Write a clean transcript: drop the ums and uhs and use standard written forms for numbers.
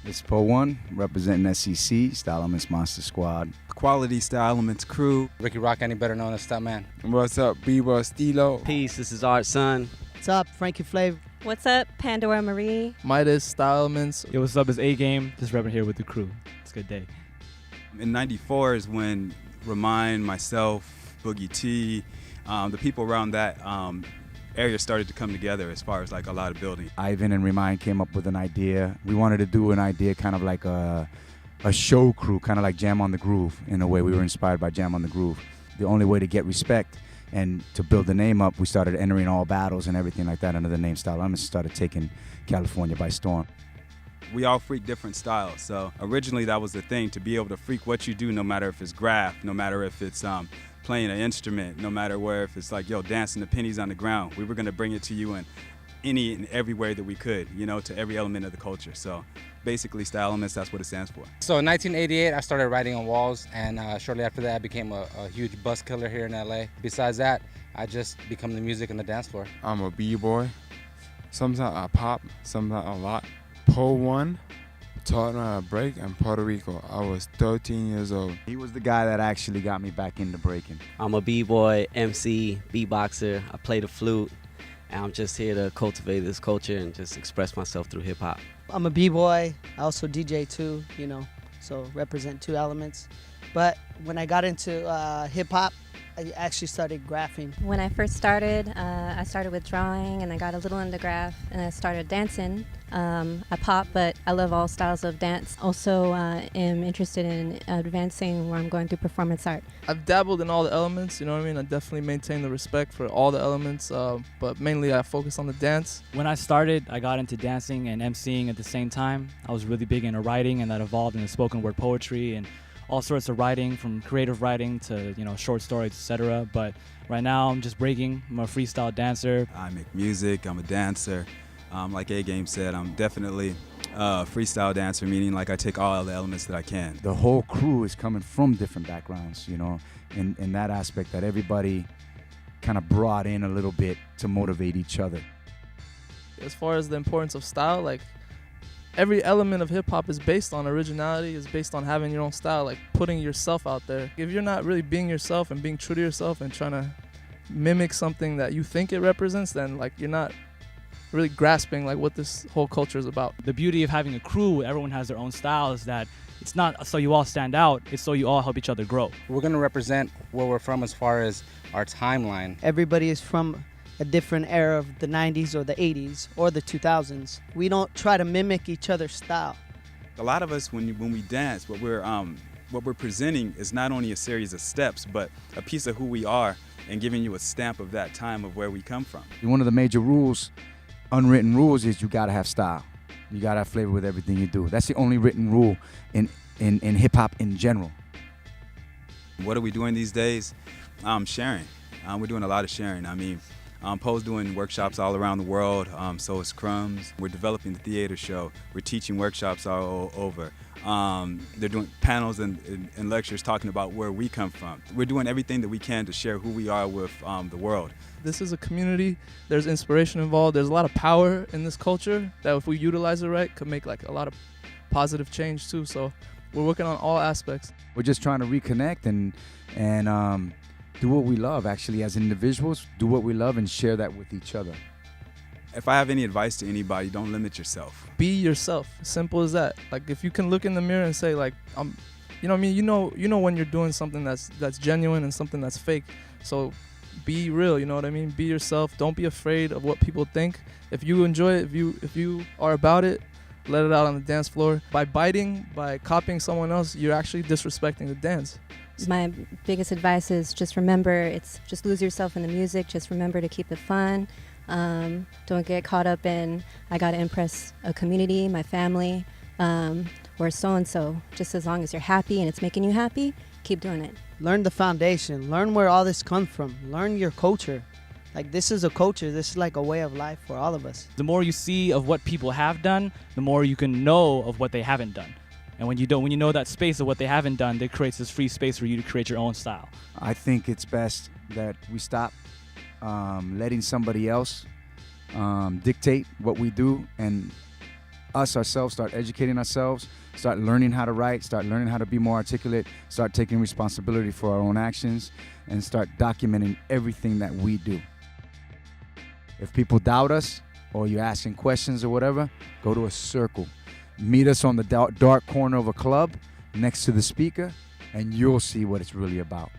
It's Po One, representing SEC, Style Elements Monster Squad. Quality Style Elements crew. Ricky Rock, any better known as Stuntman. What's up, B-Boy Stilo? Peace, this is Art Son. What's up, Frankie Flav? What's up, Pandora Marie? Midas, Style Elements. Yo, what's up, it's A-Game. Just repping here with the crew. It's a good day. In '94 is when Remind, myself, Boogie T, the people around that area started to come together as far as like a lot of building. Ivan and Remind came up with an idea. We wanted to do an idea kind of like a show crew, kind of like Jam on the Groove in a way. We were inspired by Jam on the Groove. The only way to get respect and to build the name up, we started entering all battles and everything like that under the name Style Elements, started taking California by storm. We all freak different styles, so originally that was the thing, to be able to freak what you do, no matter if it's graph, no matter if it's playing an instrument, no matter where, if it's like, yo, dancing the pennies on the ground. We were gonna bring it to you in any and every way that we could, you know, to every element of the culture. So basically Style Elements, that's what it stands for. So in 1988, I started writing on walls, and shortly after that I became a huge bus killer here in LA. Besides that, I just become the music and the dance floor. I'm a B-Boy. Sometimes I pop, sometimes a lot. Po One taught me how to break in Puerto Rico. I was 13 years old. He was the guy that actually got me back into breaking. I'm a B-Boy, MC, beatboxer. I play the flute, and I'm just here to cultivate this culture and just express myself through hip-hop. I'm a B-boy. I also DJ too, you know, so represent two elements. But when I got into hip-hop, I actually started graphing. When I first started, I started with drawing and I got a little into graph and I started dancing. I pop, but I love all styles of dance. Also am interested in advancing where I'm going through performance art. I've dabbled in all the elements, you know what I mean? I definitely maintain the respect for all the elements, but mainly I focus on the dance. When I started, I got into dancing and emceeing at the same time. I was really big into writing, and that evolved into spoken word poetry and all sorts of writing, from creative writing to, you know, short stories, etc. But right now I'm just breaking. I'm a freestyle dancer. I make music, I'm a dancer. Like A-Game said, I'm definitely a freestyle dancer, meaning like I take all the elements that I can. The whole crew is coming from different backgrounds, you know, in that aspect that everybody kind of brought in a little bit to motivate each other. As far as the importance of style, like, every element of hip-hop is based on originality, is based on having your own style, like putting yourself out there. If you're not really being yourself and being true to yourself and trying to mimic something that you think it represents, then like you're not really grasping like what this whole culture is about. The beauty of having a crew where everyone has their own style is that it's not so you all stand out, it's so you all help each other grow. We're gonna represent where we're from as far as our timeline. Everybody is from a different era of the 90s or the 80s or the 2000s. We don't try to mimic each other's style. A lot of us, when we dance, what we're presenting is not only a series of steps, but a piece of who we are and giving you a stamp of that time of where we come from. One of the major rules, unwritten rules, is you gotta have style. You gotta have flavor with everything you do. That's the only written rule in hip-hop in general. What are we doing these days? Sharing. We're doing a lot of sharing. I mean, Poe's doing workshops all around the world, so is Crumbs. We're developing the theater show. We're teaching workshops all over. They're doing panels and lectures talking about where we come from. We're doing everything that we can to share who we are with the world. This is a community, there's inspiration involved, there's a lot of power in this culture that if we utilize it right, could make like a lot of positive change too. So we're working on all aspects. We're just trying to reconnect and do what we love, actually, as individuals, do what we love and share that with each other. If I have any advice to anybody, don't limit yourself. Be yourself, simple as that. Like if you can look in the mirror and say like, you know what I mean, you know when you're doing something that's genuine and something that's fake. So be real, you know what I mean? Be yourself, don't be afraid of what people think. If you enjoy it, if you are about it, let it out on the dance floor. By biting, by copying someone else, you're actually disrespecting the dance. My biggest advice is just remember, just lose yourself in the music. Just remember to keep it fun. Don't get caught up in, I gotta impress a community, my family, or so-and-so. Just as long as you're happy and it's making you happy, keep doing it. Learn the foundation. Learn where all this comes from. Learn your culture. Like, this is a culture. This is like a way of life for all of us. The more you see of what people have done, the more you can know of what they haven't done. And when you know that space of what they haven't done, that creates this free space for you to create your own style. I think it's best that we stop letting somebody else dictate what we do and us ourselves start educating ourselves, start learning how to write, start learning how to be more articulate, start taking responsibility for our own actions, and start documenting everything that we do. If people doubt us, or you're asking questions or whatever, go to a circle. Meet us on the dark corner of a club next to the speaker, and you'll see what it's really about.